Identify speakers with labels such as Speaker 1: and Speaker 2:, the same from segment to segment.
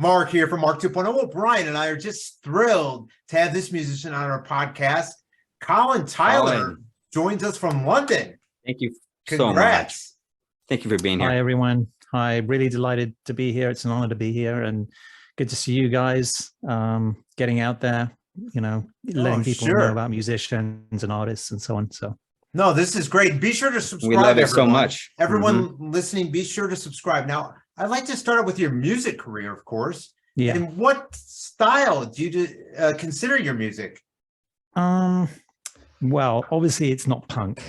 Speaker 1: Mark here from Mark 2.0. Well, Brian and I are just thrilled to have this musician on our podcast. Colin Tyler joins us from London.
Speaker 2: Thank you
Speaker 1: Congrats.
Speaker 2: So much. Thank you for being here.
Speaker 3: Hi, everyone. Hi, really delighted to be here. It's an honor to be here and good to see you guys getting out there, letting people know about musicians and artists and so on. So.
Speaker 1: No, this is great. Be sure to subscribe.
Speaker 2: We love it so much.
Speaker 1: Everyone listening, be sure to subscribe. Now, I'd like to start with your music career, of course.
Speaker 3: Yeah.
Speaker 1: And what style do you consider your music?
Speaker 3: Well, obviously it's not punk,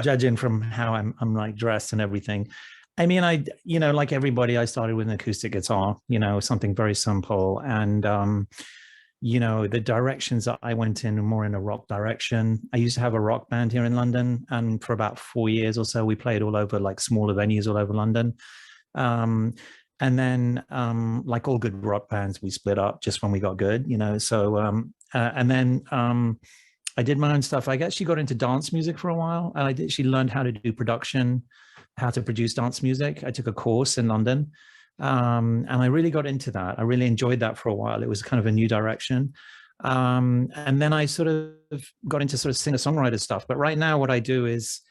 Speaker 3: judging from how I'm like dressed and everything. I mean, like everybody, I started with an acoustic guitar, something very simple. And, the directions that I went in were more in a rock direction. I used to have a rock band here in London, and for about 4 years or so, we played all over like smaller venues all over London. And then like all good rock bands, we split up just when we got good, so and then I did my own stuff. I actually got into dance music for a while. I actually learned how to do production, how to produce dance music. I took a course in London. And I really got into that. I really enjoyed that for a while. It was kind of a new direction. And then I sort of got into sort of singer-songwriter stuff. But right now what I do is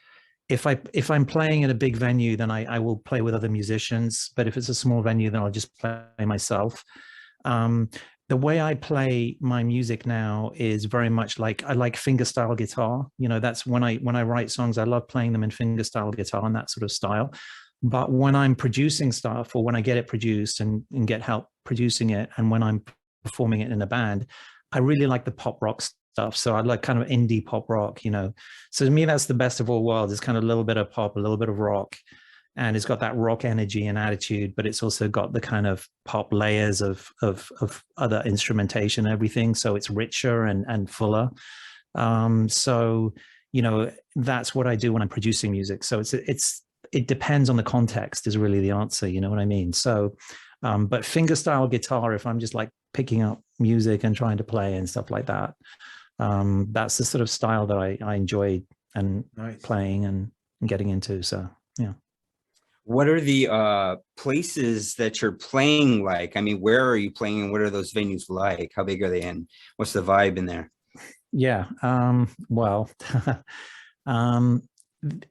Speaker 3: if I'm playing in a big venue, then I will play with other musicians. But if it's a small venue, then I'll just play myself. The way I play my music now is very much like I like fingerstyle guitar. That's when I write songs, I love playing them in fingerstyle guitar and that sort of style. But when I'm producing stuff, or when I get it produced and get help producing it, and when I'm performing it in a band, I really like the pop rock stuff. So I like kind of indie pop rock, So to me, that's the best of all worlds. It's kind of a little bit of pop, a little bit of rock, and it's got that rock energy and attitude, but it's also got the kind of pop layers of other instrumentation and everything. So it's richer and fuller. So, that's what I do when I'm producing music. So it depends on the context is really the answer. You know what I mean? So, but fingerstyle guitar, if I'm just like picking up music and trying to play and stuff like that, that's the sort of style that I enjoy and playing and getting into. So, yeah.
Speaker 2: What are the places that you're playing like? I mean, where are you playing and what are those venues like? How big are they and what's the vibe in there?
Speaker 3: Yeah, well,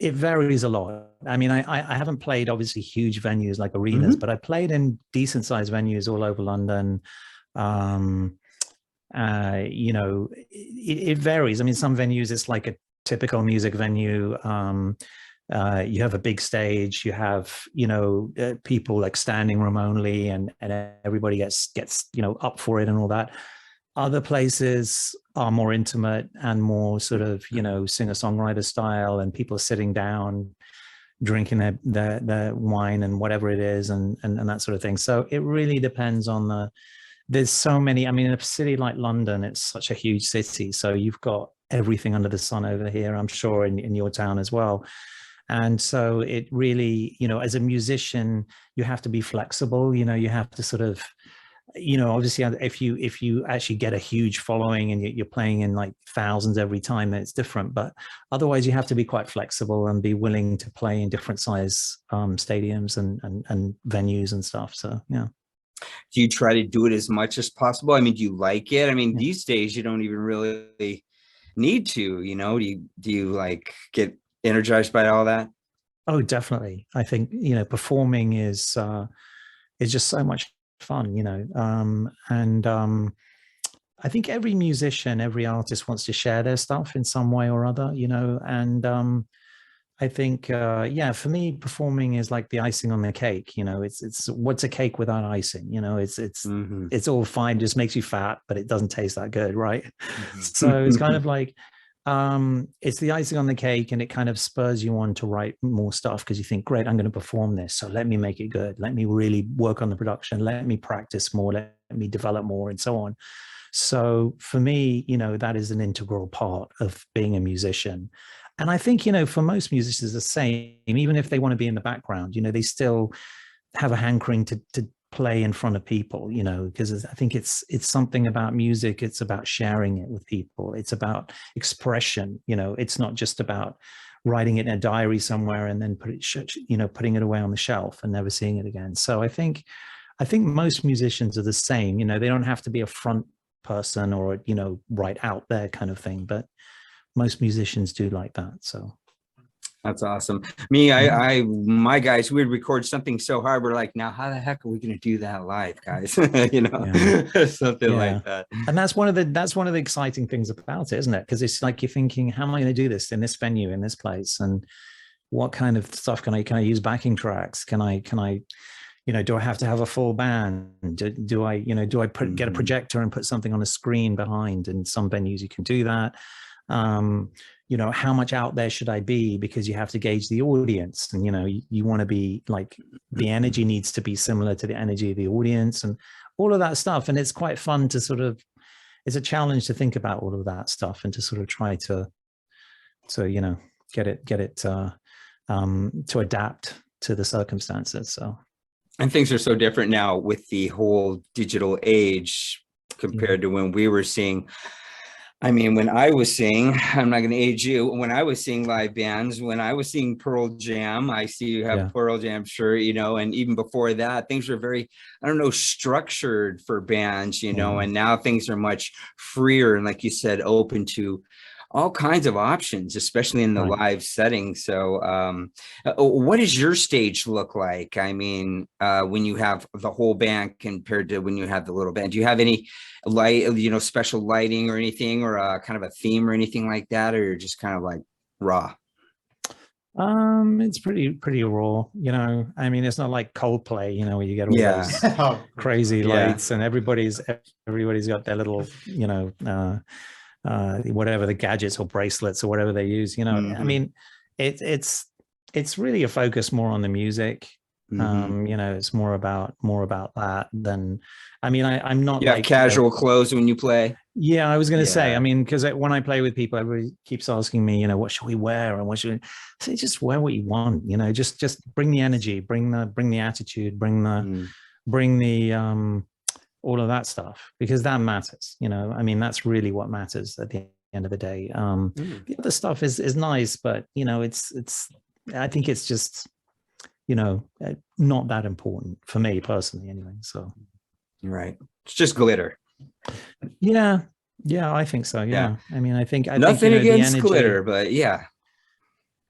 Speaker 3: it varies a lot. I mean, I haven't played obviously huge venues like arenas, but I played in decent sized venues all over London. It varies. I mean, some venues, it's like a typical music venue. You have a big stage, you have, people like standing room only and everybody gets, up for it and all that. Other places are more intimate and more sort of, singer-songwriter style, and people are sitting down, drinking their wine and whatever it is and that sort of thing. So it really depends on there's so many, I mean, in a city like London, it's such a huge city. So you've got everything under the sun over here, I'm sure in your town as well. And so it really, as a musician, you have to be flexible, you have to sort of, obviously if you actually get a huge following and you're playing in like thousands every time, then it's different. But otherwise you have to be quite flexible and be willing to play in different size stadiums and venues and stuff. So, yeah.
Speaker 2: Do you try to do it as much as possible? I mean, do you like it? I mean, these days you don't even really need to, do you like get energized by all that?
Speaker 3: Oh, definitely. I think, performing is just so much fun, and I think every musician, every artist wants to share their stuff in some way or other, and I think, for me, performing is like the icing on the cake. It's what's a cake without icing? It's all fine, just makes you fat, but it doesn't taste that good, right? So it's kind of like, it's the icing on the cake, and it kind of spurs you on to write more stuff because you think, great, I'm going to perform this, so let me make it good, let me really work on the production, let me practice more, let me develop more, and so on. So for me, that is an integral part of being a musician. And I think, for most musicians the same, even if they want to be in the background, they still have a hankering to play in front of people, because I think it's something about music. It's about sharing it with people. It's about expression. It's not just about writing it in a diary somewhere and then putting it away on the shelf and never seeing it again. So I think I think most musicians are the same. You know, they don't have to be a front person or, you know, right out there kind of thing, but most musicians do like that. So
Speaker 2: That's awesome. Me, my guys, we'd record something so hard. We're like, now how the heck are we going to do that live, guys? You know, something like that.
Speaker 3: And that's one of the exciting things about it, isn't it? Because it's like you're thinking, how am I going to do this in this venue, in this place? And what kind of stuff can I use backing tracks? Can I, you know, do I have to have a full band? Do I get a projector and put something on a screen behind? In some venues you can do that. You know, how much out there should I be? Because you have to gauge the audience, and, you know, you want to be like, the energy needs to be similar to the energy of the audience and all of that stuff. And it's quite fun to sort of, it's a challenge to think about all of that stuff and to sort of try to you know, get it to adapt to the circumstances. So, and
Speaker 2: things are so different now with the whole digital age compared to when we were seeing. I mean, when I was seeing, I'm not going to age you, when I was seeing live bands, when I was seeing Pearl Jam, I see you have a Pearl Jam shirt, you know, and even before that, things were very, I don't know, structured for bands, you know, and now things are much freer and, like you said, open to all kinds of options, especially in the live setting. So what does your stage look like? I mean, when you have the whole band compared to when you have the little band, do you have any light, you know, special lighting or anything, or kind of a theme or anything like that? Or you're just kind of like raw?
Speaker 3: It's pretty raw, you know. I mean, it's not like Coldplay, you know, where you get all those crazy lights and everybody's got their little, you know, whatever the gadgets or bracelets or whatever they use, you know. I mean, it's really a focus more on the music. You know, it's more about that than, I mean, I'm not like
Speaker 2: casual clothes when you play.
Speaker 3: Yeah, I was going to say, I mean, because when I play with people, everybody keeps asking me, you know, what should we wear and what should we say? Just wear what you want, you know, just bring the energy, bring the attitude, bring the all of that stuff, because that matters, you know. I mean, that's really what matters at the end of the day. The other stuff is nice, but, you know, it's I think it's just, you know, not that important for me personally anyway. So
Speaker 2: right, it's just glitter.
Speaker 3: Yeah, I think so. Yeah. I mean, I think
Speaker 2: nothing,
Speaker 3: you know,
Speaker 2: against glitter, but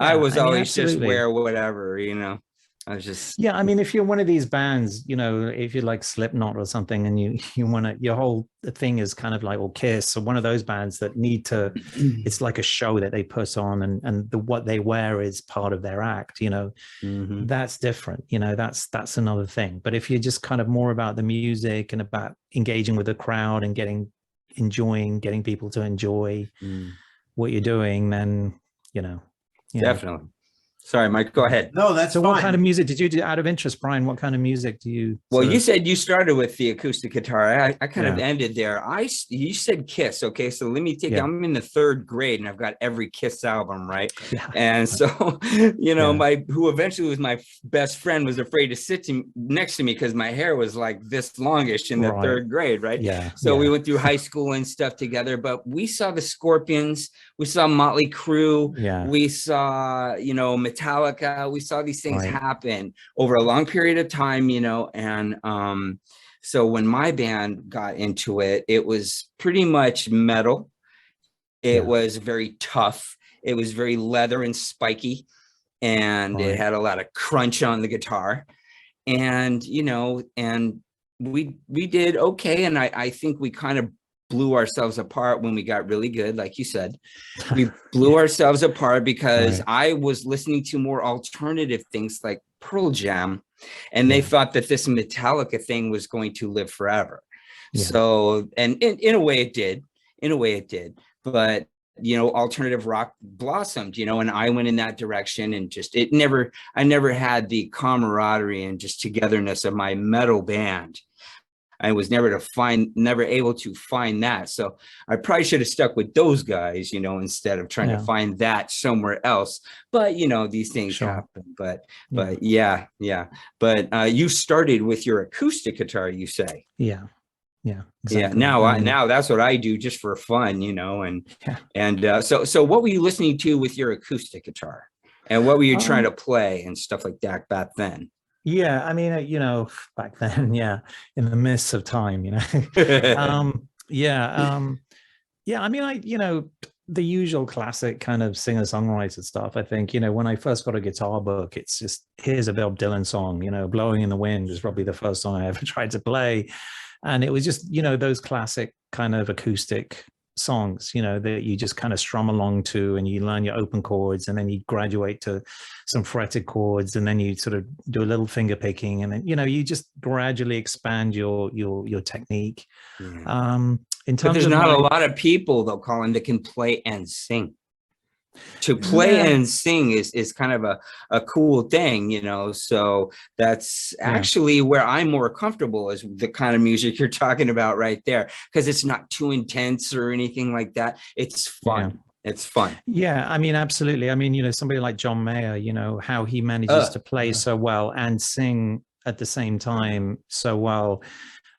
Speaker 2: I was always
Speaker 3: absolutely.
Speaker 2: just wear whatever, you know. I was just,
Speaker 3: I mean, if you're one of these bands, you know, if you're like Slipknot or something, and you want to, your whole thing is kind of like, or Kiss, or one of those bands that need to, it's like a show that they put on, and what they wear is part of their act, you know. That's different, you know. That's another thing. But if you're just kind of more about the music and about engaging with the crowd and getting people to enjoy what you're doing, then, you know.
Speaker 2: Definitely. Sorry, Mike, go ahead.
Speaker 1: No, that's
Speaker 3: so
Speaker 1: fine.
Speaker 3: What kind of music did you do, out of interest, Brian? What kind of music do you?
Speaker 2: Well, you said you started with the acoustic guitar. I kind of ended there. You said Kiss. Okay, so let me take. I'm in the 3rd grade, and I've got every Kiss album, right? And so, you know, who eventually was my best friend was afraid to sit next to me because my hair was like this longish in the 3rd grade, right? So we went through high school and stuff together. But we saw the Scorpions, we saw Motley Crue, we saw, you know, Metallica. We saw these things happen over a long period of time, you know. And so when my band got into it, it was pretty much metal. It was very tough. It was very leather and spiky, and it had a lot of crunch on the guitar. And, you know, and we did okay. And I think we kind of blew ourselves apart when we got really good. Like you said, we blew ourselves apart because I was listening to more alternative things like Pearl Jam, and they thought that this Metallica thing was going to live forever. So, and in a way it did, but, you know, alternative rock blossomed, you know, and I went in that direction, and just, I never had the camaraderie and just togetherness of my metal band. I was never able to find that. So I probably should have stuck with those guys, you know, instead of trying to find that somewhere else. But, you know, these things happen. But But you started with your acoustic guitar, you say? Exactly. Now that's what I do just for fun, you know. And so what were you listening to with your acoustic guitar, and what were you trying to play and stuff like that back then?
Speaker 3: Yeah, I mean, you know, back then, yeah, in the midst of time, you know. Yeah, yeah, I mean, you know, the usual classic kind of singer-songwriter stuff. I think, you know, when I first got a guitar book, it's just, here's a Bob Dylan song, you know, Blowing in the Wind is probably the first song I ever tried to play. And it was just, you know, those classic kind of acoustic songs, you know, that you just kind of strum along to, and you learn your open chords, and then you graduate to some fretted chords, and then you sort of do a little finger picking, and then, you know, you just gradually expand your technique.
Speaker 2: Yeah.
Speaker 3: In
Speaker 2: But
Speaker 3: terms
Speaker 2: there's
Speaker 3: of
Speaker 2: not a
Speaker 3: my,
Speaker 2: lot of people though, Colin, that can play and sing. To play
Speaker 3: yeah,
Speaker 2: and sing is kind of a cool thing, you know. So that's
Speaker 3: yeah,
Speaker 2: actually where I'm more comfortable, is the kind of music you're talking about right there, because it's not too intense or anything like that. It's
Speaker 3: yeah.
Speaker 2: fun. It's fun.
Speaker 3: Yeah, I mean, absolutely. I mean, you know, somebody like John Mayer, you know, how he manages to play so well and sing at the same time so well.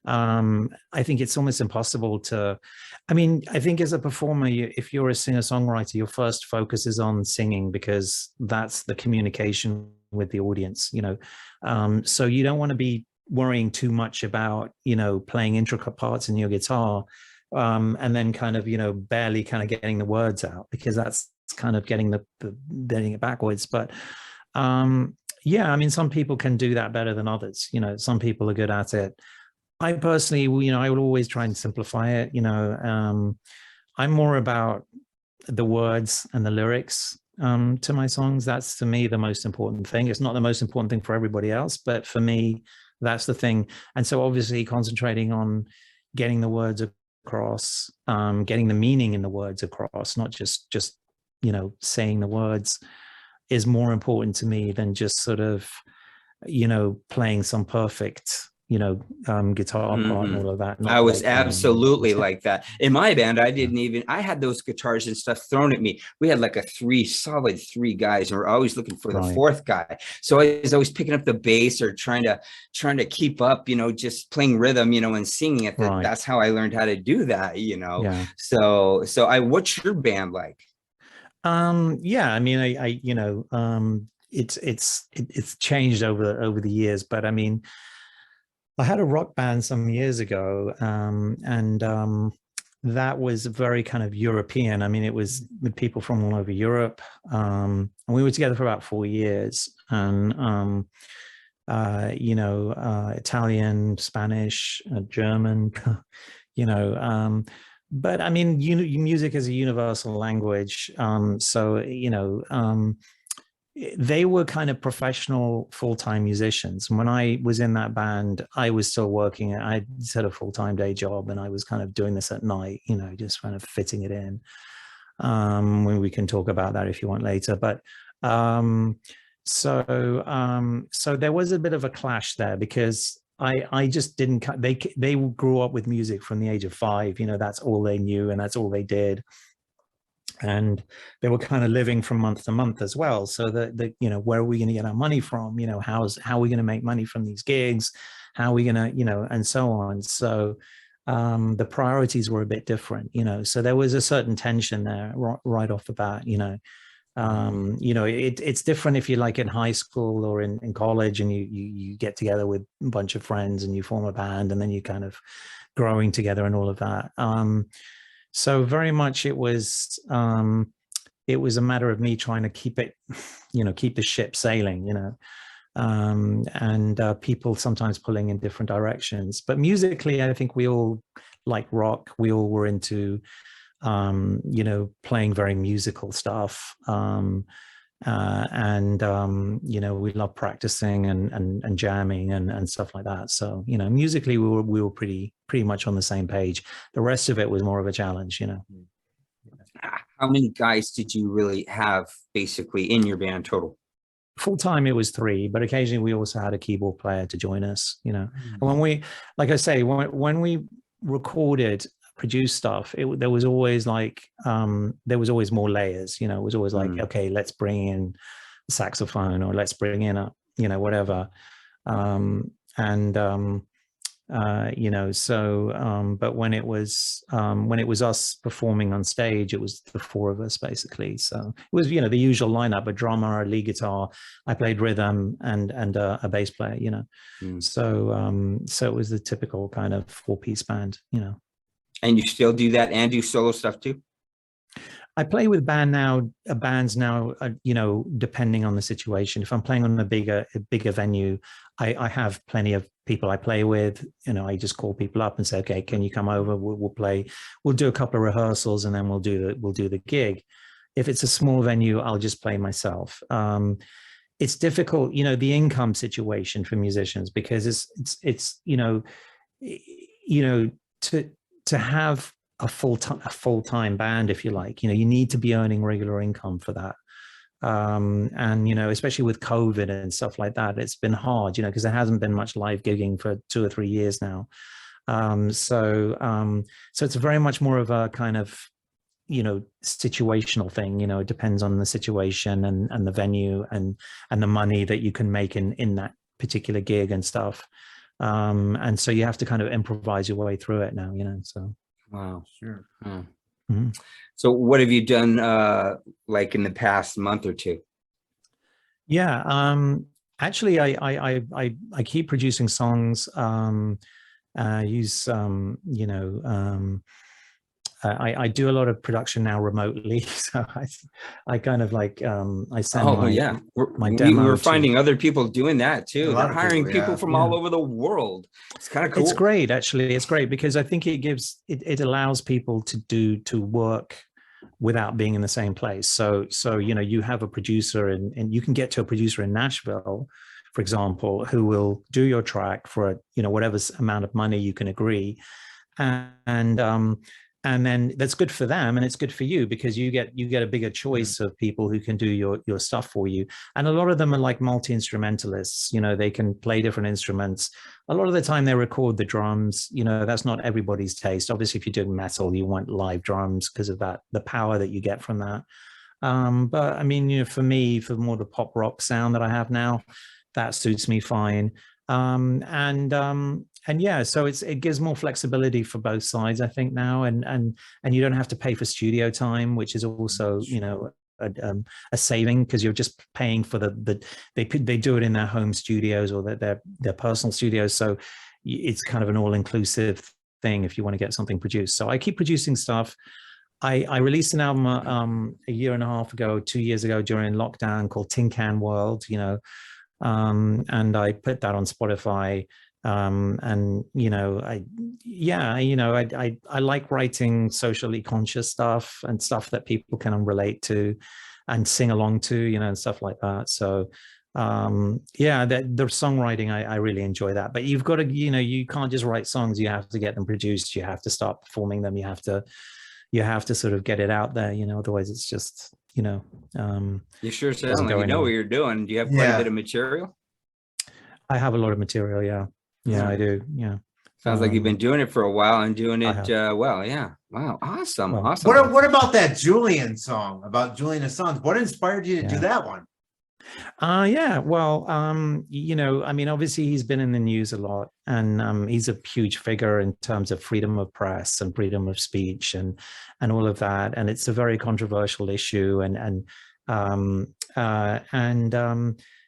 Speaker 3: I think it's almost impossible to, I mean, I think as a performer, if you're a singer-songwriter, your first focus is on singing, because that's the communication with the audience, you know. So you don't want to be worrying too much about, you know, playing intricate parts in your guitar, and then kind of, you know, barely kind of getting the words out, because that's kind of getting the getting it backwards. But yeah, I mean, some people can do that better than others. You know, some people are good at it. I personally, you know, I would always try and simplify it. You know, I'm more about the words and the lyrics to my songs. That's, to me, the most important thing. It's not the most important thing for everybody else, but for me, that's the thing. And so obviously concentrating on getting the words across, getting the meaning in the words across, not just, you know, saying the words, is more important to me than just sort of, you know, playing some perfect, you know, guitar part and all of that.
Speaker 2: I
Speaker 3: Not
Speaker 2: was
Speaker 3: like,
Speaker 2: absolutely like that in my band. I had those guitars and stuff thrown at me. We had like solid three guys, and we're always looking for the fourth guy. So I was always picking up the bass, or trying to keep up, you know, just playing rhythm, you know, and singing it. That's how I learned how to do that, you know.
Speaker 3: Yeah.
Speaker 2: So what's your band like?
Speaker 3: Yeah, I mean, I you know, it's changed over the years, but I mean, I had a rock band some years ago, and that was very kind of European. I mean, it was with people from all over Europe, and we were together for about 4 years, and you know, Italian, Spanish, German, you know. But I mean, music is a universal language, so you know. They were kind of professional full-time musicians. When I was in that band, I was still working. I had a full-time day job, and I was kind of doing this at night, you know, just kind of fitting it in. When we can talk about that if you want later. But so there was a bit of a clash there, because I just didn't, they grew up with music from the age of 5, you know, that's all they knew and that's all they did. And they were kind of living from month to month as well. So the you know, where are we going to get our money from? You know, how are we going to make money from these gigs? How are we going to, you know, and so on. So the priorities were a bit different, you know. So there was a certain tension there right off the bat, you know. You know, it's different if you're like in high school or in college, and you get together with a bunch of friends and you form a band, and then you kind of growing together and all of that. So very much it was a matter of me trying to keep it, you know, keep the ship sailing, you know, and people sometimes pulling in different directions. But musically, I think we all like rock. We all were into, you know, playing very musical stuff. And you know, we love practicing and jamming and stuff like that. So, you know, musically we were pretty much on the same page. The rest of it was more of a challenge, you know.
Speaker 2: How many guys did you really have basically in your band total?
Speaker 3: Full time it was 3, but occasionally we also had a keyboard player to join us, you know. And when we, like I say, when we recorded, produce stuff, there was always like there was always more layers, you know. It was always like, okay, let's bring in a saxophone, or let's bring in a, you know, whatever. you know, so but when it was us performing on stage, it was the four of us basically. So it was, you know, the usual lineup: a drummer, a lead guitar, I played rhythm, and a bass player, you know. So it was the typical kind of four-piece band, you know.
Speaker 2: And you still do that and do solo stuff too?
Speaker 3: I play with bands now, you know, depending on the situation. If I'm playing on a bigger venue, I have plenty of people I play with. You know, I just call people up and say, okay, can you come over? We'll play. We'll do a couple of rehearsals, and then we'll do the gig. If it's a small venue, I'll just play myself. It's difficult, you know, the income situation for musicians, because it's you know, to have a full-time band, if you like, you know, you need to be earning regular income for that. And, you know, especially with COVID and stuff like that, it's been hard, you know, because there hasn't been much live gigging for 2 or 3 years now. So it's very much more of a kind of, you know, situational thing. You know, it depends on the situation and the venue and the money that you can make in that particular gig and stuff. And so you have to kind of improvise your way through it now, you know, so.
Speaker 2: Wow.
Speaker 1: Sure.
Speaker 3: Mm-hmm.
Speaker 2: So what have you done like in the past month or two?
Speaker 3: Yeah, actually I keep producing songs. Use you know, I do a lot of production now remotely, so I kind of like I send my demo.
Speaker 2: We were finding other people doing that too. They're hiring people from all over the world. It's kind of cool.
Speaker 3: It's great, actually. It's great because I think it allows people to work without being in the same place. So you know, you have a producer and you can get to a producer in Nashville, for example, who will do your track for, you know, whatever amount of money you can agree, and then that's good for them and it's good for you because you get a bigger choice of people who can do your stuff for you. And a lot of them are like multi-instrumentalists, you know, they can play different instruments. A lot of the time they record the drums, you know, that's not everybody's taste. Obviously, if you're doing metal, you want live drums because of that, the power that you get from that. But I mean, you know, for me, for more the pop rock sound that I have now, that suits me fine. And yeah, so it gives more flexibility for both sides, I think now, and you don't have to pay for studio time, which is also, you know, a saving because you're just paying for they do it in their home studios or their personal studios, so it's kind of an all-inclusive thing if you want to get something produced. So I keep producing stuff. I released an album a year and a half ago, 2 years ago during lockdown called Tin Can World, you know. And I put that on Spotify. And you know, I like writing socially conscious stuff and stuff that people can relate to and sing along to, you know, and stuff like that. So yeah, the songwriting, I really enjoy that. But you've got to, you know, you can't just write songs, you have to get them produced, you have to start performing them, you have to sort of get it out there, you know, otherwise it's just, you know,
Speaker 2: you sure sound like you know what you're doing. Do you have quite a bit of material? I
Speaker 3: have a lot of material. Yeah, I do. Yeah.
Speaker 2: Sounds like you've been doing it for a while and doing it well. Yeah. Wow. Awesome.
Speaker 3: Well,
Speaker 2: awesome.
Speaker 1: What about that Julian song about Julian Assange? What inspired you to do that one?
Speaker 3: Yeah, well, you know, I mean, obviously he's been in the news a lot, and he's a huge figure in terms of freedom of press and freedom of speech and all of that. And it's a very controversial issue.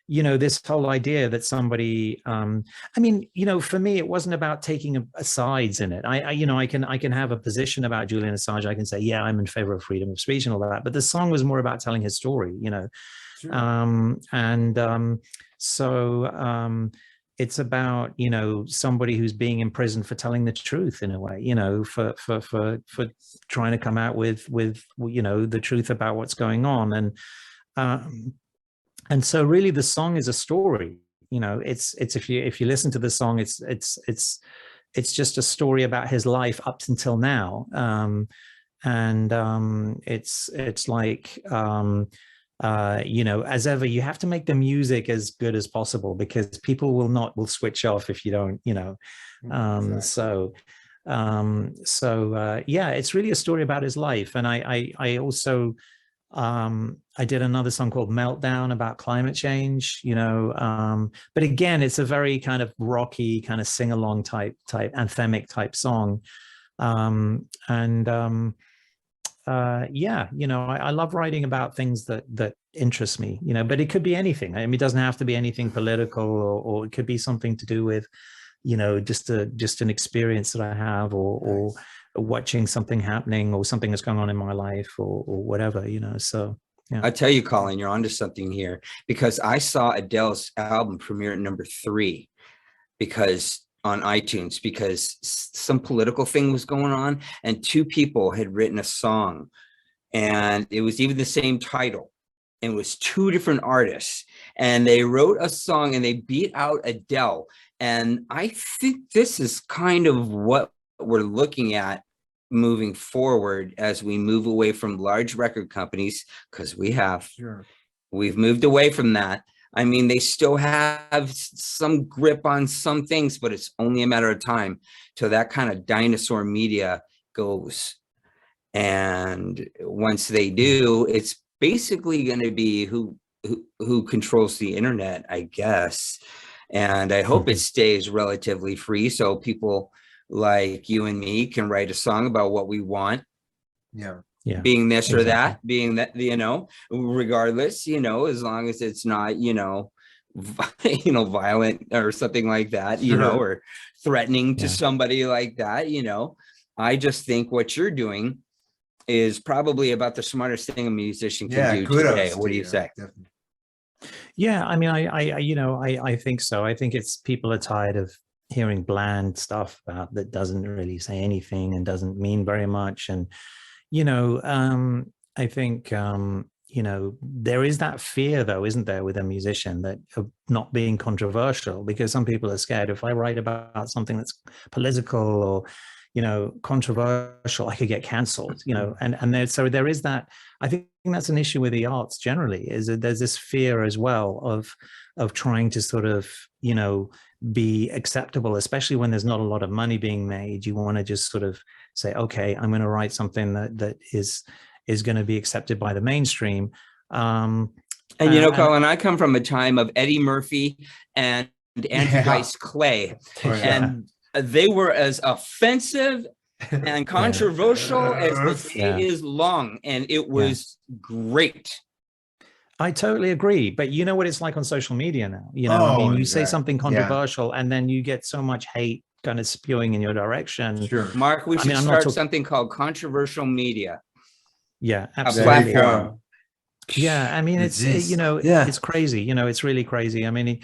Speaker 3: You know, this whole idea that somebody, I mean, you know, for me, it wasn't about taking a sides in it. You know, I can have a position about Julian Assange. I can say, yeah, I'm in favor of freedom of speech and all that. But the song was more about telling his story, you know. Sure. So it's about, you know, somebody who's being imprisoned for telling the truth in a way, you know, for trying to come out with you know, the truth about what's going on. And so really the song is a story, you know, it's if you listen to the song, it's just a story about his life up until now. It's like, you know, as ever, you have to make the music as good as possible because people will switch off if you don't, you know. Exactly. Yeah, it's really a story about his life. And I also I did another song called Meltdown about climate change, but again, it's a very kind of rocky, kind of sing-along type anthemic type song. Yeah, I love writing about things that interest me, but it could be anything. I mean, it doesn't have to be anything political, or it could be something to do with, just an experience that I have, or watching something happening, or something that's going on in my life, or whatever, so. Yeah.
Speaker 2: I tell you, Colin, you're onto something here, because I saw Adele's album premiere at #3 on iTunes, because some political thing was going on, and 2 people had written a song, and it was even the same title, and it was 2 different artists, and they wrote a song and they beat out Adele. And I think this is kind of what we're looking at moving forward as we move away from large record companies, because we've moved away from that. I mean, they still have some grip on some things, but it's only a matter of time till that kind of dinosaur media goes. And once they do, it's basically going to be who controls the internet, I guess. And I hope it stays relatively free, so people like you and me can write a song about what we want.
Speaker 1: Yeah.
Speaker 2: Being this or that, being that, regardless, as long as it's not, violent or something like that, or threatening to somebody like that, I just think what you're doing is probably about the smartest thing a musician can do today. What do you say?
Speaker 1: Definitely.
Speaker 3: Yeah, I mean, I think so. I think it's, people are tired of hearing bland stuff that doesn't really say anything and doesn't mean very much. And, I think, there is that fear, though, isn't there, with a musician, that of not being controversial, because some people are scared, if I write about something that's political or, controversial, I could get canceled, so there is that. I think that's an issue with the arts generally, is that there's this fear as well of trying to sort of, be acceptable, especially when there's not a lot of money being made. You want to just sort of say, okay, I'm going to write something that is going to be accepted by the mainstream.
Speaker 2: And Colin, I come from a time of Eddie Murphy and Andrew Dice Clay, and they were as offensive and controversial as the day is long, and it was great.
Speaker 3: I totally agree, but you know what it's like on social media now. You say something controversial, and then you get so much hate kind of spewing in your direction.
Speaker 1: Sure,
Speaker 2: Mark, we should start something called controversial media.
Speaker 3: Yeah, absolutely.
Speaker 2: A platform.
Speaker 3: Yeah, I mean, it's it's crazy. It's really crazy. I mean,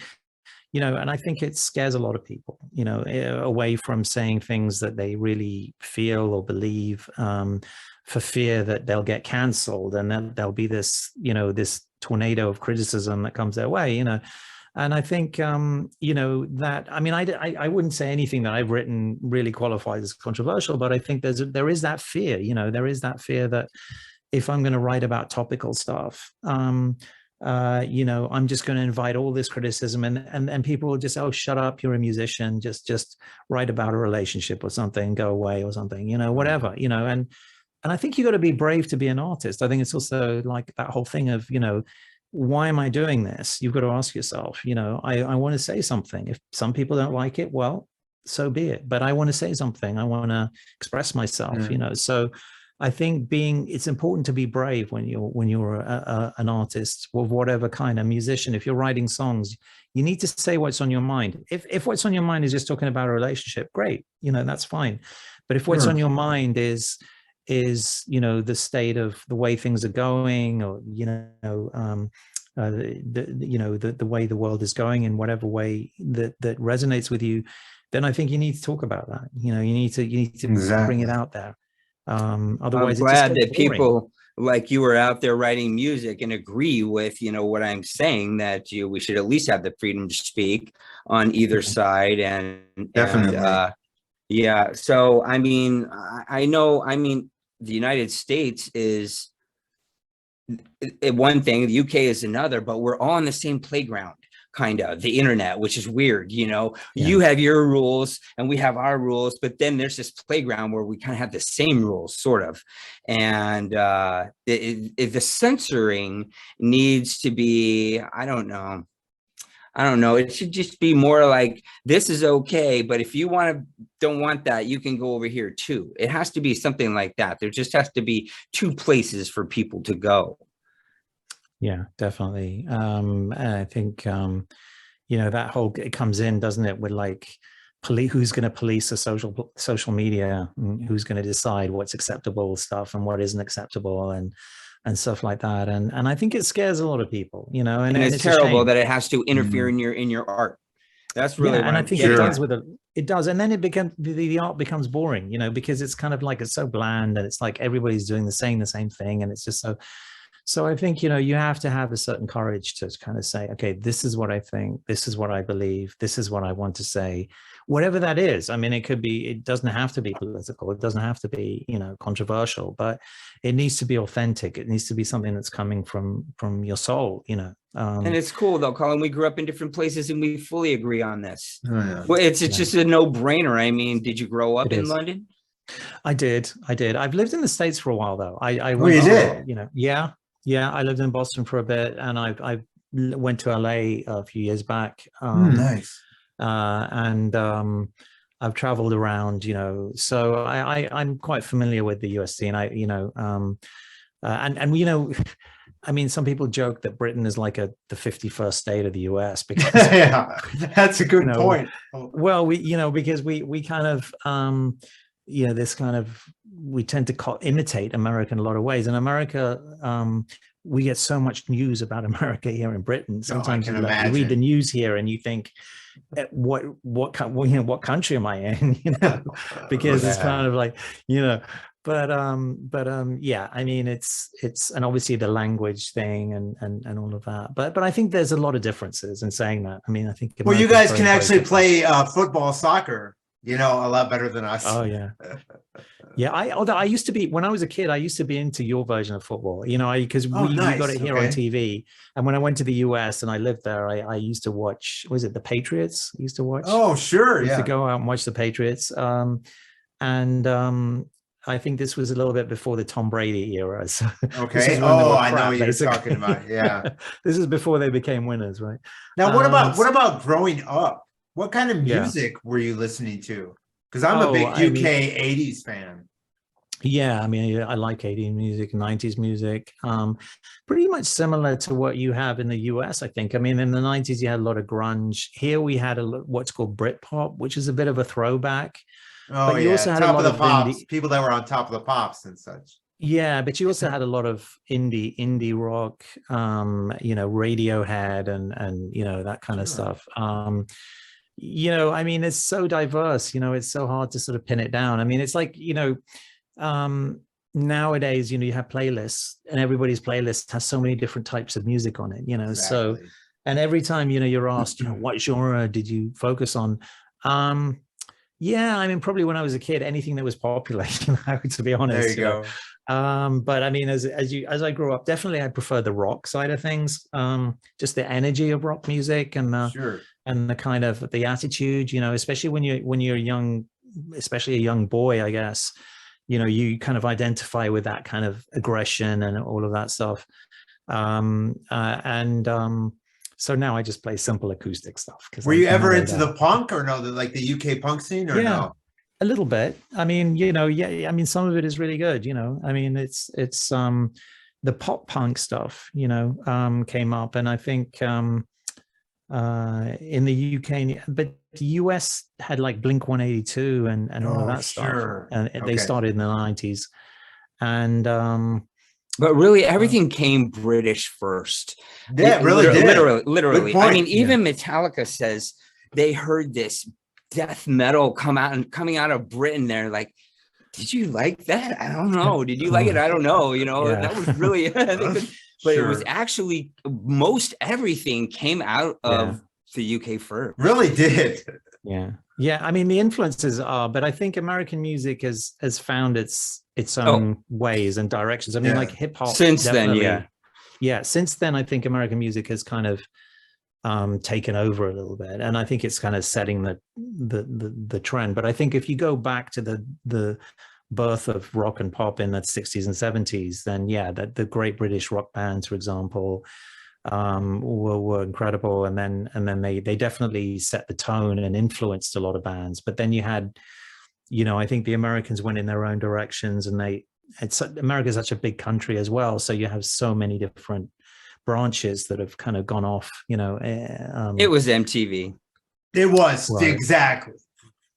Speaker 3: and I think it scares a lot of people, away from saying things that they really feel or believe, for fear that they'll get canceled, and then there'll be this, this tornado of criticism that comes their way, and I think, that, I mean, I wouldn't say anything that I've written really qualifies as controversial, but I think there is that fear, there is that fear that if I'm going to write about topical stuff, I'm just going to invite all this criticism, and people will just say, oh, shut up, you're a musician, just write about a relationship or something, go away or something, whatever, and I think you got to be brave to be an artist. I think it's also like that whole thing of, why am I doing this? You've got to ask yourself, I want to say something. If some people don't like it, well, so be it. But I want to say something. I want to express myself, So I think it's important to be brave when you're an artist, of whatever kind of musician. If you're writing songs, you need to say what's on your mind. If what's on your mind is just talking about a relationship, great, that's fine. But if what's on your mind is the state of the way things are going, or the way the world is going, in whatever way that resonates with you, then I think you need to talk about that. You need to bring it out there. Otherwise,
Speaker 2: I'm glad that people like you are out there writing music and agree with what I'm saying, that we should at least have the freedom to speak on either side, and
Speaker 1: definitely.
Speaker 2: Yeah. So, I mean, I know, the United States is one thing, the UK is another, but we're all on the same playground. kind of the internet, which is weird. You
Speaker 3: Yeah.
Speaker 2: you have your rules and we have our rules, but then there's this playground where we kind of have the same rules, sort of. And the censoring needs to be, I don't know. It should just be more like, this is okay, but if you don't want that, you can go over here too. It has to be something like that. There just has to be two places for people to go.
Speaker 3: Yeah, definitely. And I think, that whole, it comes in, doesn't it, with like who's going to police the social media, and who's going to decide what's acceptable stuff and what isn't acceptable, and stuff like that. And I think it scares a lot of people, and
Speaker 2: it's terrible that it has to interfere in your art. That's really,
Speaker 3: and I think it does it does. And then it becomes, the art becomes boring, because it's kind of like, it's so bland, and it's like everybody's doing the same thing. And it's just so I think, you have to have a certain courage to kind of say, okay, this is what I think, this is what I believe, this is what I want to say, whatever that is. I mean, it doesn't have to be political. It doesn't have to be, controversial, but it needs to be authentic. It needs to be something that's coming from your soul,
Speaker 2: and it's cool though, Colin, we grew up in different places and we fully agree on this.
Speaker 1: Oh, yeah.
Speaker 2: Well, it's just a no-brainer. I mean, did you grow up in London?
Speaker 3: I did. I've lived in the States for a while though. I
Speaker 1: you did?
Speaker 3: Yeah, I lived in Boston for a bit, and I went to LA a few years back.
Speaker 1: Nice.
Speaker 3: And I've traveled around, so I'm quite familiar with the US scene. I mean, some people joke that Britain is like the 51st state of the US, because
Speaker 1: yeah, that's a good point.
Speaker 3: Well, because we kind of this kind of, we tend to imitate America in a lot of ways. In America, we get so much news about America here in Britain. Sometimes you read the news here and you think, what country am I in? Because it's kind of like, but yeah, I mean, it's and obviously the language thing and all of that. But I think there's a lot of differences in saying that. I mean, I think
Speaker 1: you guys can actually play football, soccer, a lot better than us.
Speaker 3: Oh yeah. Yeah, although I used to be, when I was a kid, I used to be into your version of football, because we got it here on TV. And when I went to the US and I lived there, I used to watch, was it the Patriots? I used to watch.
Speaker 1: Oh, sure.
Speaker 3: I used to go out and watch the Patriots. I think this was a little bit before the Tom Brady era. So
Speaker 1: okay. Oh, I know what you're talking about. Yeah.
Speaker 3: This is before they became winners, right?
Speaker 1: Now, what about growing up? What kind of music were you listening to? Because I'm a big UK 80s fan.
Speaker 3: Yeah, I mean, I like 80s music, 90s music. Pretty much similar to what you have in the US, I think. I mean, in the 90s, you had a lot of grunge. Here we had what's called Britpop, which is a bit of a throwback.
Speaker 1: Oh,
Speaker 3: but you also had
Speaker 1: top
Speaker 3: a lot
Speaker 1: of the pops,
Speaker 3: indie,
Speaker 1: people that were on top of the pops and such.
Speaker 3: Yeah, but you also had a lot of indie rock, Radiohead and that kind of stuff. I mean, it's so diverse, it's so hard to sort of pin it down. I mean, it's like, nowadays, you have playlists, and everybody's playlist has so many different types of music on it,
Speaker 1: Exactly.
Speaker 3: So, and every time, you're asked, what genre did you focus on? Yeah, I mean, probably when I was a kid, anything that was popular, to be honest.
Speaker 1: There you go.
Speaker 3: But I mean, as I grew up, definitely I prefer the rock side of things. Just the energy of rock music and
Speaker 1: Sure.
Speaker 3: And the kind of the attitude, especially when you're young, especially a young boy, I guess, you kind of identify with that kind of aggression and all of that stuff. So now I just play simple acoustic stuff.
Speaker 1: Were you ever into the punk or no, like the UK punk scene or no?
Speaker 3: A little bit. I mean, I mean, some of it is really good, I mean, it's the pop punk stuff, came up, and I think in the UK, but the US had like Blink-182 and all of that stuff. And they started in the 90s. And
Speaker 2: but really, everything came British first.
Speaker 1: Yeah,
Speaker 2: literally. I mean, even Metallica says they heard this death metal coming out of Britain. They're like, "Did you like that? I don't know. Did you like it? I don't know. That was really." But it was actually most everything came out of the UK first.
Speaker 1: Really did.
Speaker 3: Yeah. I mean, the influences are, but I think American music has found its own ways and directions. I mean, like hip hop.
Speaker 2: Since then,
Speaker 3: since then, I think American music has kind of taken over a little bit, and I think it's kind of setting the trend. But I think if you go back to the birth of rock and pop in the 60s and 70s, then yeah, that the great British rock bands, for example, were incredible, and then they definitely set the tone and influenced a lot of bands. But then you had, I think the Americans went in their own directions, and America's such a big country as well, so you have so many different branches that have kind of gone off.
Speaker 2: It was MTV.
Speaker 1: It was
Speaker 3: Right.
Speaker 1: Exactly.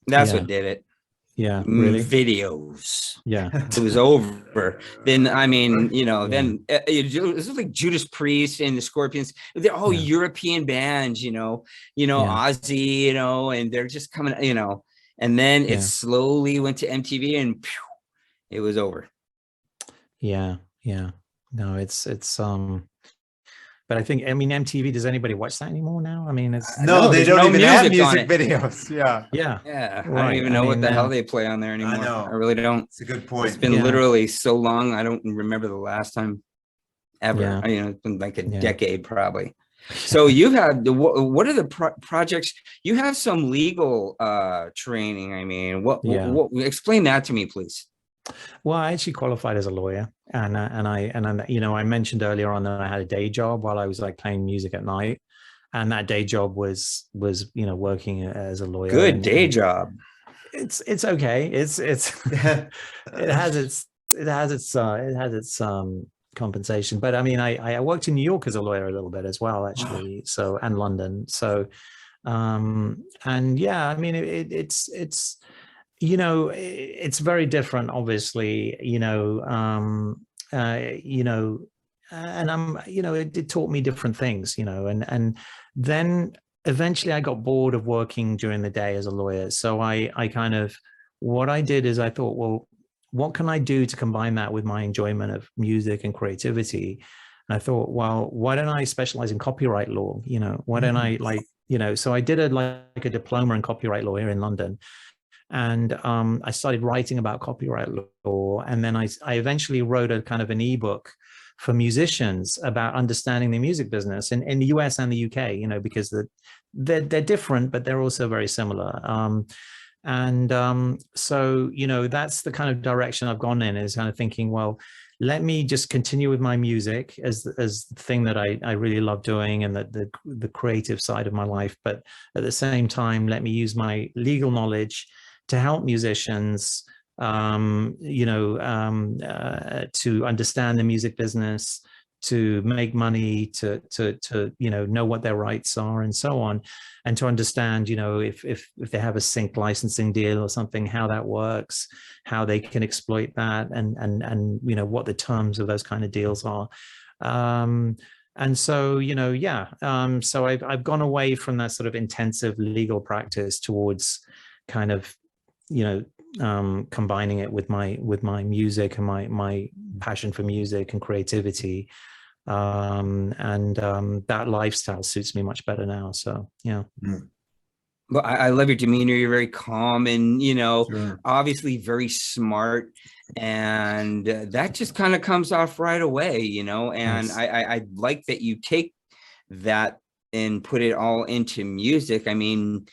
Speaker 2: That's what did it.
Speaker 3: Yeah, really.
Speaker 2: Videos.
Speaker 3: Yeah,
Speaker 2: it was over. Then I mean, then it was like Judas Priest and the Scorpions. They're all European bands, Ozzy, and they're just coming, and then it slowly went to MTV, and it was over.
Speaker 3: Yeah. No, it's but I think, MTV, does anybody watch that anymore now? I mean, it's
Speaker 1: no, they don't even have music videos.
Speaker 2: Yeah.
Speaker 3: Right.
Speaker 2: I don't even know what the hell they play on there anymore. I really don't.
Speaker 1: It's a good point.
Speaker 2: It's been literally so long. I don't remember the last time ever. It's been like a decade probably. So you've had what are the projects? You have some legal training. I mean, what explain that to me, please.
Speaker 3: Well, I actually qualified as a lawyer, and I mentioned earlier on that I had a day job while I was like playing music at night, and that day job was working as a lawyer.
Speaker 2: Good day job.
Speaker 3: It's okay. It has its compensation, but I mean, I worked in New York as a lawyer a little bit as well, actually. So, and London. So, and yeah, I mean, it's very different, obviously, and it taught me different things, and then eventually I got bored of working during the day as a lawyer. So what I did is I thought, well, what can I do to combine that with my enjoyment of music and creativity? And I thought, well, why don't I specialize in copyright law? Why don't I so I did a diploma in copyright law here in London. And I started writing about copyright law. And then I eventually wrote a kind of an ebook for musicians about understanding the music business in the US and the UK, because they're different, but they're also very similar. So, that's the kind of direction I've gone in, is kind of thinking, well, let me just continue with my music as the thing that I really love doing, and the creative side of my life. But at the same time, let me use my legal knowledge to help musicians, to understand the music business, to make money, to know what their rights are, and so on, and to understand, if they have a sync licensing deal or something, how that works, how they can exploit that, and what the terms of those kind of deals are. And so, so I've gone away from that sort of intensive legal practice towards kind of combining it with my music and my passion for music and creativity, that lifestyle suits me much better now. So
Speaker 2: Well, I love your demeanor. You're very calm and obviously very smart, and that just kind of comes off right away, and nice. I like that you take that and put it all into music. I mean,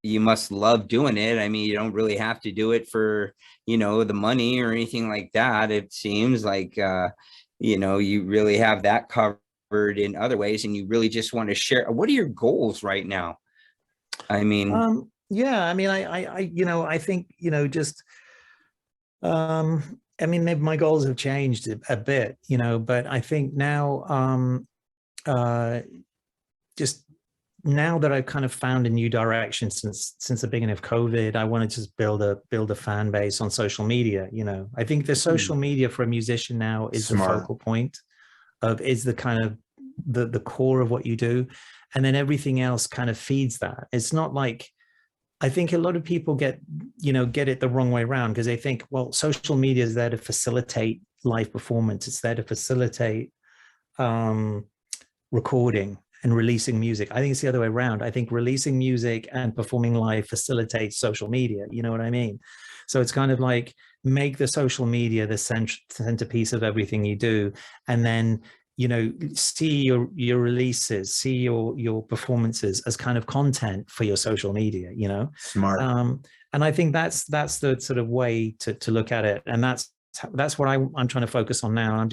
Speaker 2: you must love doing it. I mean, you don't really have to do it for, the money or anything like that. It seems like, you really have that covered in other ways, and you really just want to share. What are your goals right now? I mean,
Speaker 3: I mean, I think, just, I mean, maybe my goals have changed a bit, but I think now, just now that I've kind of found a new direction since the beginning of COVID, I want to just build a fan base on social media. I think the social media for a musician now is the focal point is the kind of the core of what you do. And then everything else kind of feeds that. It's not like, I think a lot of people get it the wrong way around, because they think, well, social media is there to facilitate live performance. It's there to facilitate recording and releasing music. I think it's the other way around. I think releasing music and performing live facilitates social media. You know what I mean? So it's kind of like, make the social media the centerpiece of everything you do. And then you know, see your releases, see your performances as kind of content for your social media, you know.
Speaker 1: Smart.
Speaker 3: And I think that's the sort of way to look at it, and that's what I'm trying to focus on now.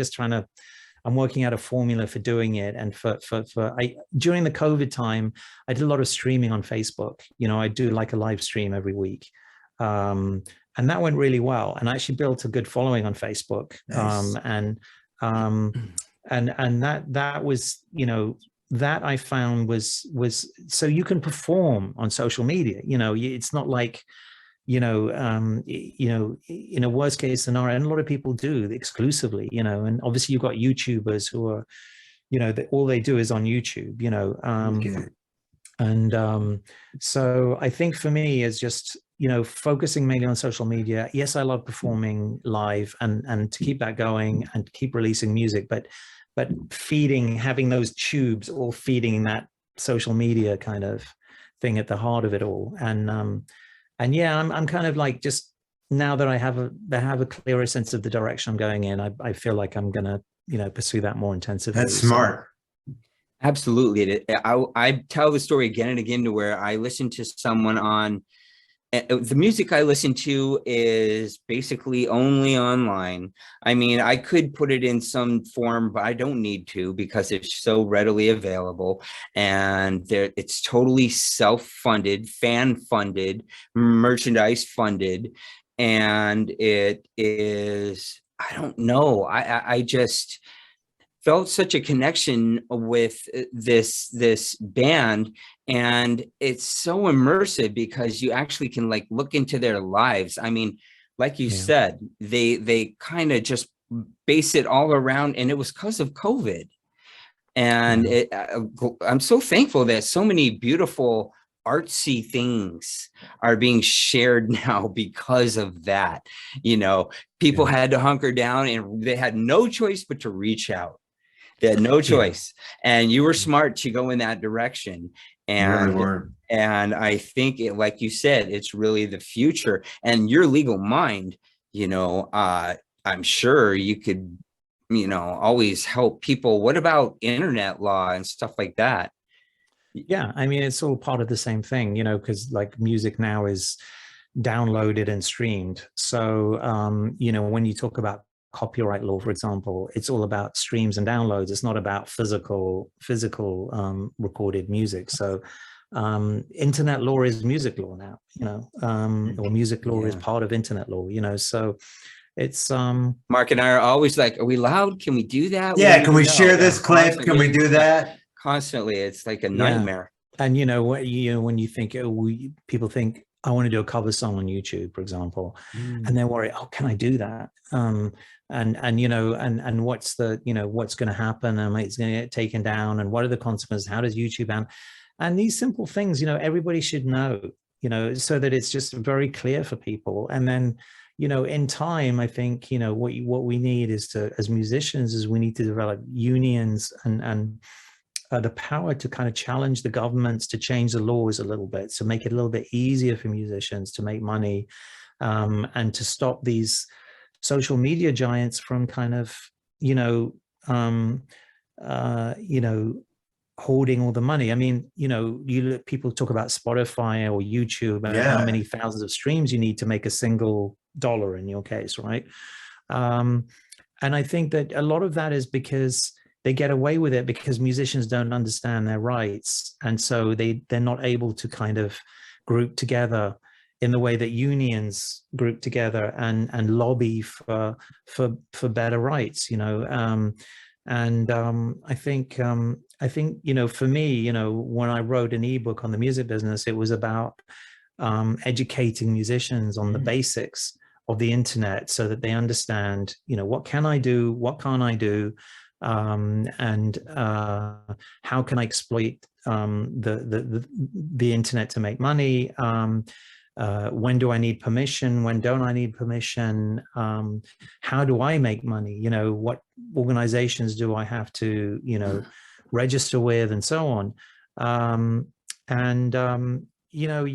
Speaker 3: I'm working out a formula for doing it. And during the COVID time, I did a lot of streaming on Facebook. You know, I do like a live stream every week. And that went really well. And I actually built a good following on Facebook.
Speaker 1: Nice.
Speaker 3: And that was, you know, that I found was so you can perform on social media. You know, it's not like, you know, in a worst case scenario, and a lot of people do exclusively, you know, and obviously you've got YouTubers who are, you know, all they do is on YouTube, you know. So I think for me is just, you know, focusing mainly on social media. Yes, I love performing live and to keep that going and keep releasing music, but having those tubes all feeding that social media kind of thing at the heart of it all. And yeah, I'm kind of like, just now that I have a clearer sense of the direction I'm going in, I feel like I'm gonna, you know, pursue that more intensively.
Speaker 1: That's smart.
Speaker 2: Absolutely. I tell the story again and again to where I listen to someone on, the music I listen to is basically only online. I mean, I could put it in some form, but I don't need to because it's so readily available. And it's totally self-funded, fan-funded, merchandise funded. And it is, I don't know, I just felt such a connection with this band, and it's so immersive because you actually can like look into their lives. I mean, like you said, they kind of just base it all around, and it was because of COVID. And I'm so thankful that so many beautiful artsy things are being shared now because of that. You know, people had to hunker down and they had no choice but to reach out. They had no choice. And you were smart to go in that direction. And, and I think it, like you said, it's really the future. And your legal mind, you know, I'm sure you could, you know, always help people. What about internet law and stuff like that?
Speaker 3: Yeah, I mean, it's all part of the same thing, you know, because like music now is downloaded and streamed. So, you know, when you talk about copyright law, for example, it's all about streams and downloads. It's not about physical recorded music. So internet law is music law now, you know, or music law is part of internet law, you know. So it's
Speaker 2: Mark and I are always like, are we loud? Can we do that?
Speaker 1: Yeah, can we share this clip? Can we do that?
Speaker 2: Constantly, it's like a nightmare.
Speaker 3: And you know what, when you think, people think, I want to do a cover song on YouTube, for example, and they're worried, oh, can I do that? And you know, and what's the, you know, what's going to happen? And it's going to get taken down, and what are the consequences? How does YouTube ban? And these simple things, you know, everybody should know, you know, so that it's just very clear for people. And then, you know, in time, I think, you know, what we need is to, as musicians, is we need to develop unions and the power to kind of challenge the governments to change the laws a little bit, to make it a little bit easier for musicians to make money, and to stop these social media giants from kind of, you know, hoarding all the money. I mean, you know, people talk about Spotify or YouTube and how many thousands of streams you need to make a single dollar in your case, right? And I think that a lot of that is because they get away with it because musicians don't understand their rights. And so they're not able to kind of group together in the way that unions group together and lobby for better rights, you know. I think, you know, for me, you know, when I wrote an ebook on the music business, it was about educating musicians on the basics of the internet so that they understand, you know, what can I do, what can't I do, and how can I exploit the internet to make money? When do I need permission? When don't I need permission? How do I make money? You know, what organizations do I have to, you know, register with, and so on. You know,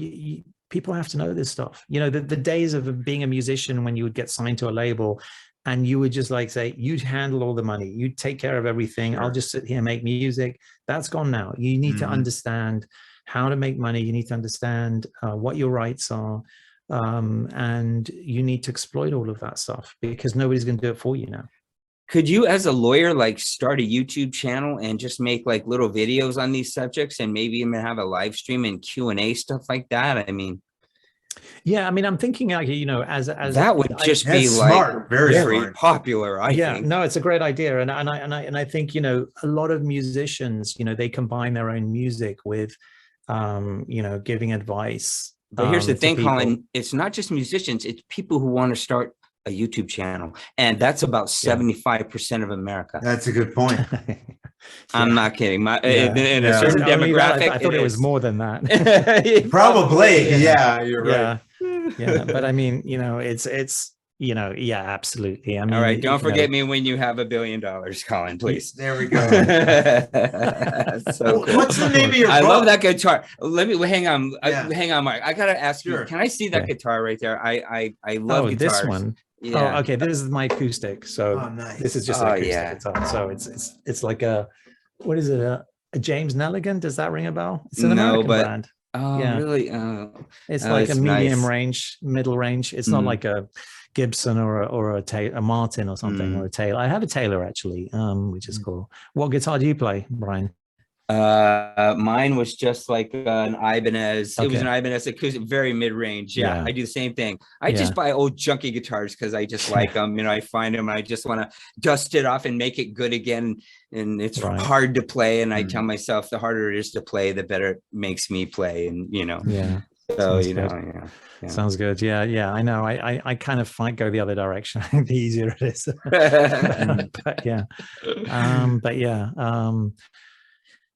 Speaker 3: people have to know this stuff. You know, the days of being a musician when you would get signed to a label, and you would just like say, you'd handle all the money, you'd take care of everything.
Speaker 1: Sure.
Speaker 3: I'll just sit here, make music. That's gone now. You need to understand how to make money. You need to understand what your rights are. And you need to exploit all of that stuff because nobody's going to do it for you now.
Speaker 2: Could you, as a lawyer, like start a YouTube channel and just make like little videos on these subjects and maybe even have a live stream and Q&A, stuff like that? I mean,
Speaker 3: yeah, I mean, I'm thinking like, you know, as
Speaker 2: that would just be
Speaker 1: smart,
Speaker 2: like
Speaker 1: very
Speaker 2: very popular. I think.
Speaker 3: No, it's a great idea. And I think, you know, a lot of musicians, you know, they combine their own music with, you know, giving advice.
Speaker 2: But here's the thing, Colin, it's not just musicians, it's people who want to start a YouTube channel. And that's about 75% of America.
Speaker 1: That's a good point.
Speaker 2: I'm not kidding. In a certain demographic,
Speaker 3: I thought it was more than that.
Speaker 1: Probably. Yeah, you're right.
Speaker 3: Yeah. But I mean, you know, it's, you know, yeah, absolutely. I mean,
Speaker 2: all right. Don't forget me when you have $1 billion, Colin, please.
Speaker 1: There we go.
Speaker 2: So cool.
Speaker 1: What's the name of your book?
Speaker 2: I love that guitar. Let me hang on.
Speaker 1: Yeah.
Speaker 2: Hang on, Mark. I gotta ask you. Can I see that guitar right there? I love guitars.
Speaker 3: This one.
Speaker 2: Yeah.
Speaker 3: Oh, okay. This is my acoustic. So
Speaker 1: nice.
Speaker 3: this is just an acoustic guitar. So it's like a, what is it? A James Nelligan? Does that ring a bell? It's an American brand.
Speaker 2: Oh, yeah. Really?
Speaker 3: It's like a medium range, middle range. It's not like a Gibson or a Martin or something, or a Taylor. I have a Taylor actually, which is cool. What guitar do you play, Brian?
Speaker 2: Mine was just like an Ibanez. It was an Ibanez acoustic, very mid-range. Yeah, I do the same thing. I just buy old junky guitars because I just like them. You know, I find them and I just want to dust it off and make it good again. And it's hard to play. And I tell myself the harder it is to play, the better it makes me play. And you know, so you know,
Speaker 3: sounds good. Yeah, I know. I kind of might go the other direction. The easier it is.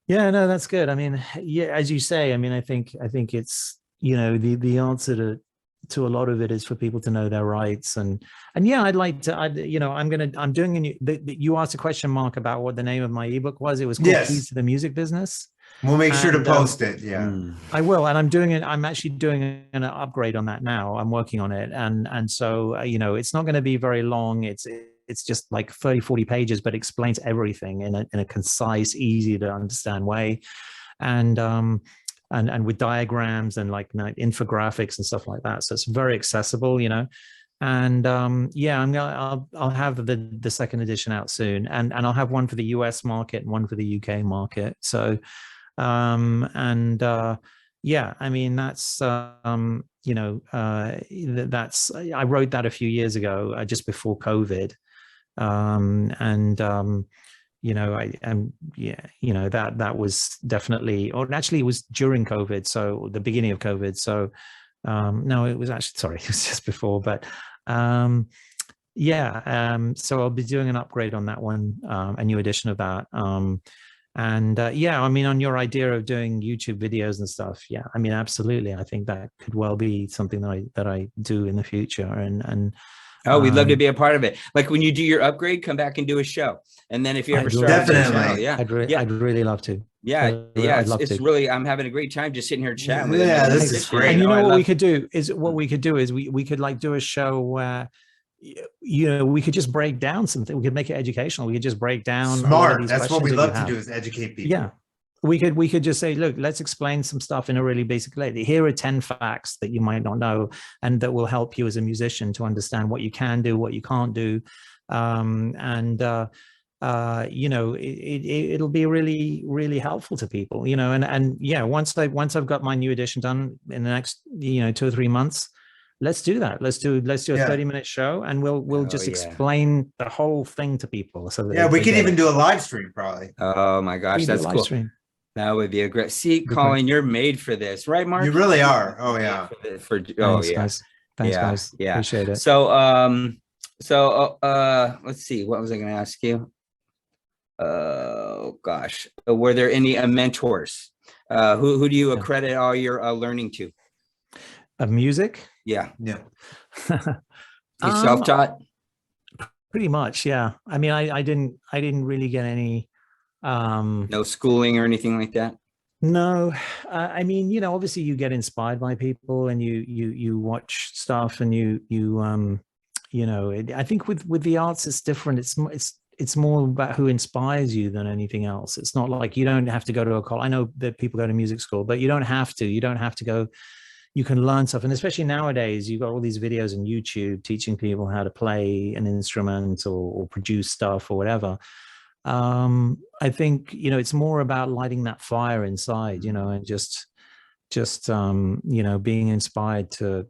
Speaker 3: Yeah, no, that's good. I mean, yeah, as you say, I mean, I think it's, you know, the answer to a lot of it is for people to know their rights. And yeah, I'd like to, you know, I'm doing a new, you asked a question, Mark, about what the name of my ebook was. It was called Keys to the Music Business.
Speaker 1: We'll make sure to post it. Yeah,
Speaker 3: I will. And I'm actually doing an upgrade on that now. I'm working on it. And so, you know, it's not going to be very long. It's just like 30, 40 pages, but explains everything in a concise, easy to understand way. And with diagrams and like infographics and stuff like that. So it's very accessible, you know. And yeah, I'll have the second edition out soon. And I'll have one for the US market and one for the UK market. So, yeah, I mean, that's, you know, I wrote that a few years ago, just before COVID. You know, you know, that was definitely, or actually it was during COVID. So the beginning of COVID. So, no, it was actually, sorry, it was just before, but, yeah. So I'll be doing an upgrade on that one, a new edition of that. Yeah, I mean, on your idea of doing YouTube videos and stuff, yeah, I mean, absolutely. I think that could well be something that I do in the future. And
Speaker 2: oh, we'd love to be a part of it. Like when you do your upgrade, come back and do a show. And then if you ever start,
Speaker 1: definitely,
Speaker 3: I'd really love to.
Speaker 2: Yeah, it's really, I'm having a great time just sitting here chatting with
Speaker 1: you. Yeah,
Speaker 2: it.
Speaker 1: this is great.
Speaker 3: And you know what we could do is we could like do a show where, you know, we could just break down something. We could make it educational. We could just break down.
Speaker 1: Smart. That's what we love to do, is educate people.
Speaker 3: Yeah. We could just say, look, let's explain some stuff in a really basic way. Here are 10 facts that you might not know, and that will help you as a musician to understand what you can do, what you can't do. You know, it'll be really, really helpful to people, you know, and yeah, once I've got my new edition done in the next, you know, 2 or 3 months, let's do that. Let's do a 30-minute show, and we'll just explain the whole thing to people. So that
Speaker 1: we could even do a live stream probably.
Speaker 2: Oh my gosh, that's cool. Stream. That would be a great. See, Colin, you're made for this, right, Mark?
Speaker 1: You really are. Oh yeah.
Speaker 3: Thanks, guys. Thanks, guys.
Speaker 2: Yeah,
Speaker 3: appreciate it.
Speaker 2: So let's see. What was I going to ask you? Oh gosh, were there any mentors? Who do you accredit all your learning to?
Speaker 3: Of music?
Speaker 2: Yeah.
Speaker 1: You
Speaker 2: self-taught?
Speaker 3: Pretty much, yeah. I mean, I didn't really get any
Speaker 2: no schooling or anything like that?
Speaker 3: No. I mean, you know, obviously you get inspired by people, and you watch stuff, and you I think with the arts, it's different. It's more about who inspires you than anything else. It's not like you don't have to go to a college. I know that people go to music school, but you don't have to. You don't have to go. You can learn stuff. And especially nowadays, you've got all these videos on YouTube teaching people how to play an instrument or produce stuff or whatever. I think, it's more about lighting that fire inside, and just being inspired to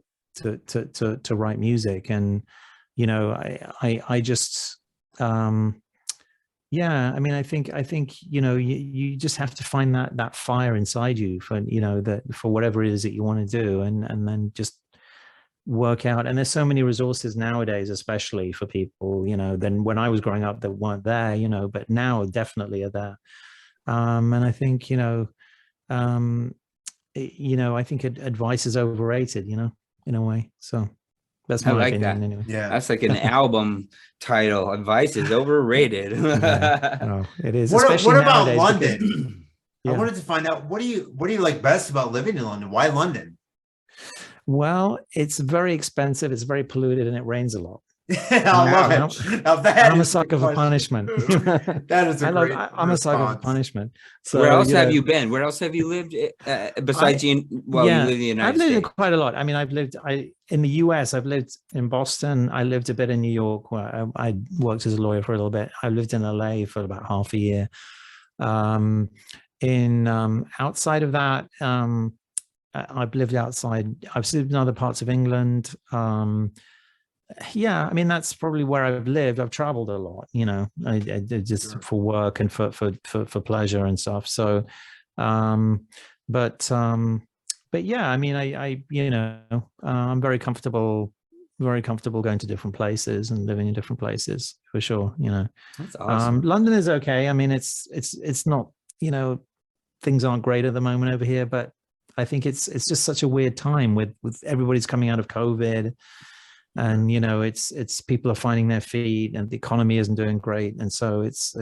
Speaker 3: write music. And, I just, I mean, I think, you just have to find that fire inside you for, that for whatever it is that you want to do, and then just work out. And there's so many resources nowadays, especially for people, than when I was growing up that weren't there, but now definitely are there. And I think, I think advice is overrated, in a way. So that's my
Speaker 2: like
Speaker 3: opinion
Speaker 2: that.
Speaker 3: anyway.
Speaker 1: Yeah.
Speaker 2: That's like an album title. Advice is overrated.
Speaker 3: No, it is.
Speaker 1: What
Speaker 3: especially
Speaker 1: about
Speaker 3: nowadays,
Speaker 1: London?
Speaker 3: because-
Speaker 1: I
Speaker 3: Yeah.
Speaker 1: wanted to find out, what do you like best about living in London? Why London?
Speaker 3: Well, it's very expensive. It's very polluted, and it rains a lot.
Speaker 1: I love it. Now that
Speaker 3: I'm a
Speaker 1: is
Speaker 3: sucker for
Speaker 1: question.
Speaker 3: punishment.
Speaker 1: That is a great
Speaker 3: I'm a sucker for
Speaker 1: response.
Speaker 3: punishment. So,
Speaker 2: Where else have you been? Where else have you lived besides you
Speaker 3: yeah,
Speaker 2: live in the United
Speaker 3: I've lived in
Speaker 2: States?
Speaker 3: quite a lot. I mean, in the US, I've lived in Boston. I lived a bit in New York, where I worked as a lawyer for a little bit. I lived in LA for about half a year. Outside of that, I've lived outside. I've lived in other parts of England. I mean, that's probably where I've lived. I've traveled a lot, I just
Speaker 1: Sure.
Speaker 3: for work and for pleasure and stuff. So, but yeah, I mean, I'm very comfortable going to different places and living in different places for sure.
Speaker 2: That's awesome.
Speaker 3: London is okay. I mean, it's not, things aren't great at the moment over here, but I think it's just such a weird time with everybody's coming out of COVID. And it's people are finding their feet, and the economy isn't doing great, and so it's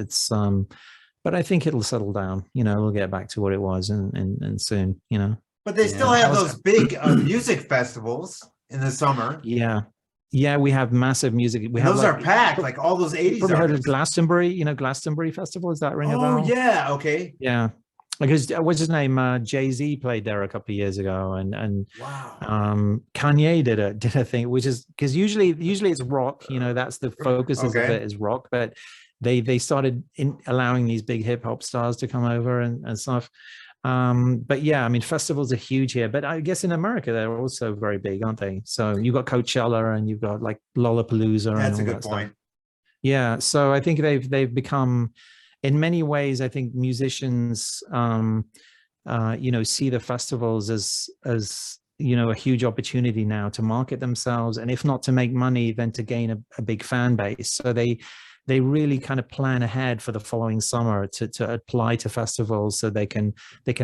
Speaker 3: but I think it'll settle down. We'll get back to what it was, and soon.
Speaker 1: But they still
Speaker 3: Yeah.
Speaker 1: have those big music festivals in the summer.
Speaker 3: Yeah, we have massive music. We
Speaker 1: And
Speaker 3: have
Speaker 1: those are packed, like all those 80s
Speaker 3: Probably heard of
Speaker 1: artists.
Speaker 3: Glastonbury. Glastonbury Festival. Does that ring a
Speaker 1: Oh
Speaker 3: bell?
Speaker 1: yeah, okay.
Speaker 3: Yeah. Because what's his name? Jay-Z played there a couple of years ago, and
Speaker 1: Wow.
Speaker 3: Kanye did a thing, which is because usually it's rock. That's the focus of
Speaker 1: Okay.
Speaker 3: it is rock, but they started allowing these big hip hop stars to come over and stuff. But yeah, I mean, festivals are huge here, but I guess in America they're also very big, aren't they? So you've got Coachella and you've got like Lollapalooza.
Speaker 1: That's a
Speaker 3: and all
Speaker 1: good
Speaker 3: that
Speaker 1: point.
Speaker 3: stuff. Yeah, so I think they've become, in many ways, I think musicians, see the festivals as a huge opportunity now to market themselves, and if not to make money, then to gain a big fan base. So they really kind of plan ahead for the following summer to apply to festivals, so they can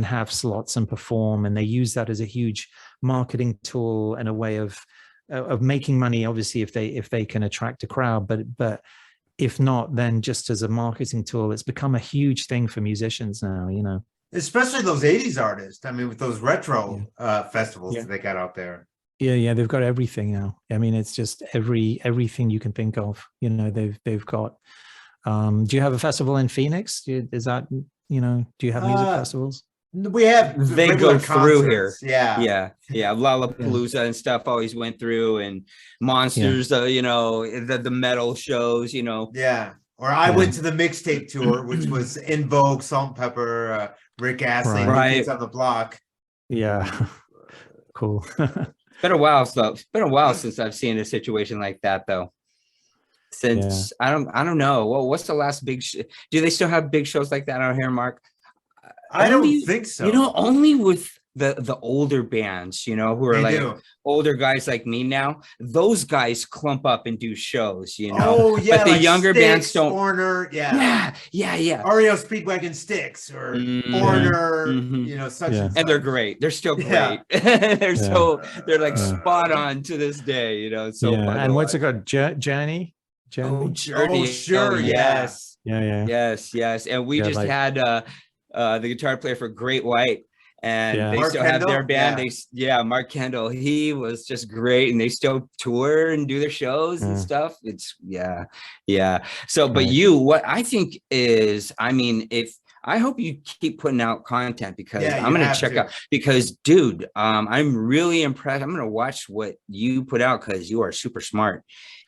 Speaker 3: have slots and perform, and they use that as a huge marketing tool and a way of making money. Obviously, if they can attract a crowd, but if not, then just as a marketing tool. It's become a huge thing for musicians now,
Speaker 1: Especially those 80s artists. I mean, with those retro festivals that they got out there.
Speaker 3: Yeah, they've got everything now. I mean, it's just everything you can think of. They've got. Do you have a festival in Phoenix? Do you have music festivals?
Speaker 1: We have
Speaker 2: They
Speaker 1: regular
Speaker 2: go through
Speaker 1: concerts.
Speaker 2: here.
Speaker 1: Yeah.
Speaker 2: Yeah. Lollapalooza and stuff always went through, and Monsters, the metal shows,
Speaker 1: Yeah. Or I went to the mixtape tour, which was In Vogue, Salt and Pepper, Rick Astley,
Speaker 2: Right.
Speaker 1: New Kids on the Block.
Speaker 3: Yeah, cool.
Speaker 2: It's been a while, It's been a while since I've seen a situation like that, though. Since I don't know. Well, what's the last big? Do they still have big shows like that out here, Mark?
Speaker 1: I
Speaker 2: Only-
Speaker 1: don't think so.
Speaker 2: Only with the older bands, who are
Speaker 1: They
Speaker 2: like
Speaker 1: do.
Speaker 2: older guys like me now. Those guys clump up and do shows,
Speaker 1: Oh yeah,
Speaker 2: But the
Speaker 1: like
Speaker 2: younger bands
Speaker 1: Styx,
Speaker 2: don't.
Speaker 1: Foreigner, yeah.
Speaker 2: Yeah.
Speaker 1: REO Speedwagon Sticks or
Speaker 2: Mhm.
Speaker 1: Foreigner,
Speaker 2: Mhm.
Speaker 1: such
Speaker 3: Yeah.
Speaker 1: and such.
Speaker 2: And they're great. They're still
Speaker 1: Yeah.
Speaker 2: great. They're like
Speaker 3: Yeah.
Speaker 2: spot on to this day. It's so fun.
Speaker 3: And
Speaker 2: to
Speaker 3: what's it
Speaker 2: watch.
Speaker 3: called? Journey.
Speaker 2: Oh, Journey.
Speaker 1: Oh, sure, yeah.
Speaker 2: Yes.
Speaker 3: Yeah.
Speaker 2: Yes. And we
Speaker 3: Yeah,
Speaker 2: just
Speaker 3: like-
Speaker 2: had the guitar player for Great White, and
Speaker 3: Yeah.
Speaker 2: they
Speaker 1: Mark
Speaker 2: still have their
Speaker 1: Kendall?
Speaker 2: band. Mark Kendall, he was just great, and they still tour and do their shows and stuff. It's so, but what I think is, I mean, I hope you keep putting out content, because I'm going to check out, because dude, I'm really impressed. I'm going to watch what you put out, because you are super smart.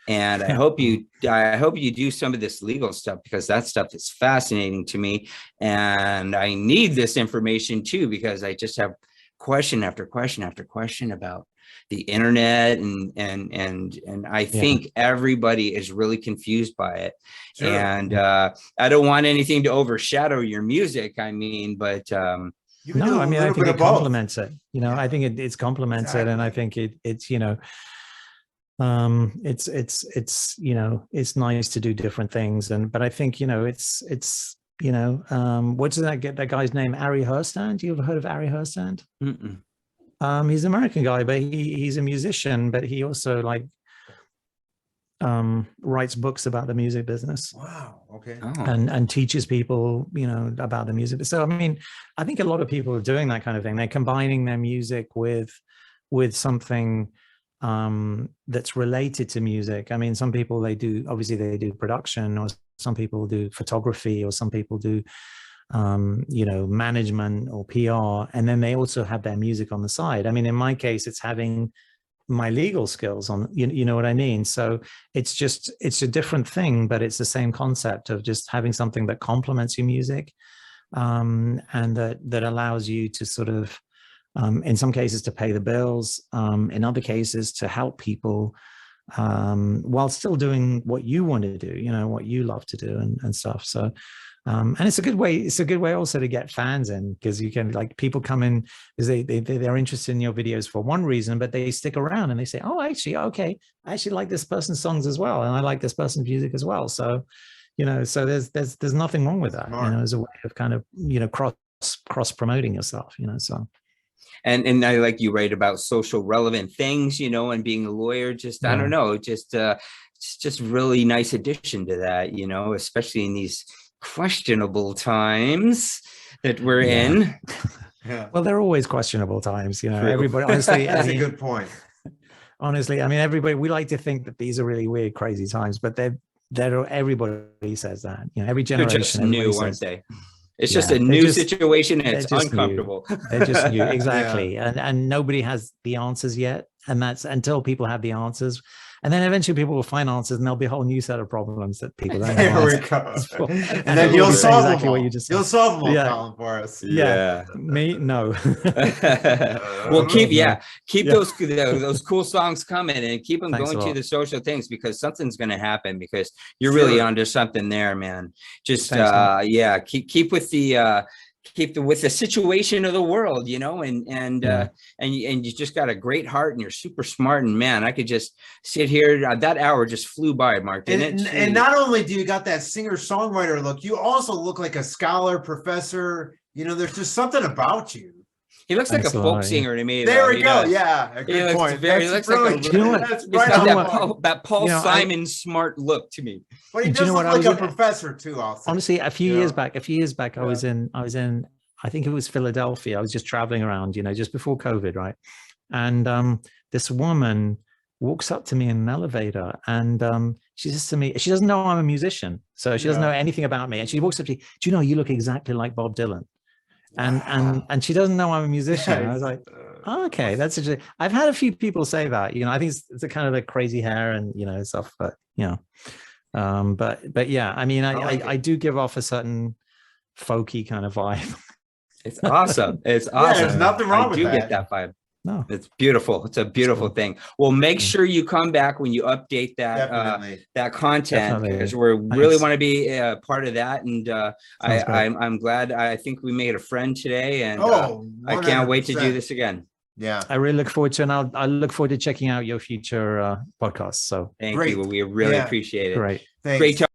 Speaker 2: And I hope you do some of this legal stuff, because that stuff is fascinating to me. And I need this information too, because I just have question after question after question about the internet, and I think everybody is really confused by it. Sure. And I don't want anything to overshadow your music. I mean, but
Speaker 3: no, I mean, I think it complements it. You know, I think it's complements it, and I think it's, you know, it's you know, it's nice to do different things, but I think, you know, it's you know, what does that guy's name? Ari Herstand? You ever heard of Ari Herstand?
Speaker 2: Mm-mm.
Speaker 3: He's an American guy, but he's a musician, but he also like writes books about the music business.
Speaker 1: Wow. Okay.
Speaker 3: And teaches people, you know, about the music. So I mean, I think a lot of people are doing that kind of thing. They're combining their music with something that's related to music. I mean, some people, they do production, or some people do photography, or some people do you know, management or PR, and then they also have their music on the side. I mean, in my case, it's having my legal skills on, you know what I mean? So it's a different thing, but it's the same concept of just having something that complements your music, and that allows you to sort of, in some cases, to pay the bills, in other cases to help people, while still doing what you want to do, you know, what you love to do, and stuff. So and it's a good way also to get fans in, because you can, like, people come in because they're interested in your videos for one reason, but they stick around and they say, oh, actually, okay, I actually like this person's songs as well, and I like this person's music as well. So, you know, so there's nothing wrong with that. Smart. You know, as a way of kind of, you know, cross promoting yourself, you know. So
Speaker 2: and I like you write about social relevant things, you know, and being a lawyer, just I don't know, just it's just really nice addition to that, you know, especially in these questionable times that we're in.
Speaker 3: Well, they're always questionable times, you know. Everybody, honestly,
Speaker 1: that's a good point.
Speaker 3: Honestly, I mean, everybody, we like to think that these are really weird, crazy times, but everybody says that, you know, every generation.
Speaker 2: They're just new, aren't they? It's just a new situation, and it's uncomfortable.
Speaker 3: They're just new, exactly. And nobody has the answers yet, and that's until people have the answers. And then eventually people will find answers, and there'll be a whole new set of problems that people don't know.
Speaker 1: Here we go. And then you'll solve exactly them all. What you just said. You'll solve them all, Colin, for us.
Speaker 3: Yeah. Me? No.
Speaker 2: Well, keep those cool songs coming, and keep them going to the social things, because something's going to happen, because you're really onto something there, man. Just, keep with with the situation of the world, you know, and you just got a great heart, and you're super smart, and man, I could just sit here. That hour just flew by, Mark, didn't it?
Speaker 1: And not only do you got that singer-songwriter look, you also look like a scholar, professor. You know, there's just something about you.
Speaker 2: He looks like a folk singer to me.
Speaker 1: There we go. Yeah, a good point.
Speaker 2: He looks like that Paul Simon smart look to me.
Speaker 1: But he does look like a professor too.
Speaker 3: Honestly, a few years back, I was in, I think it was Philadelphia. I was just traveling around, you know, just before COVID, right? And this woman walks up to me in an elevator, and she says to me, she doesn't know I'm a musician, so she doesn't know anything about me. And she walks up to me, do you know, you look exactly like Bob Dylan. And she doesn't know I'm a musician. And I was like, oh, okay, that's interesting. I've had a few people say that, you know. I think it's a kind of like crazy hair and, you know, stuff, but you know, but yeah, I mean, I do give off a certain folky kind of vibe.
Speaker 2: It's awesome. It's awesome.
Speaker 1: There's nothing wrong with that.
Speaker 2: I do get that vibe.
Speaker 3: No,
Speaker 2: it's beautiful. It's a beautiful thing. Well, make sure you come back when you update that content, because we really want to be a part of that. And I'm glad. I think we made a friend today, and I can't wait to do this again.
Speaker 1: Yeah,
Speaker 3: I really look forward to, and I look forward to checking out your future podcasts. So
Speaker 2: thank you. We really appreciate it.
Speaker 3: Great.
Speaker 2: Great.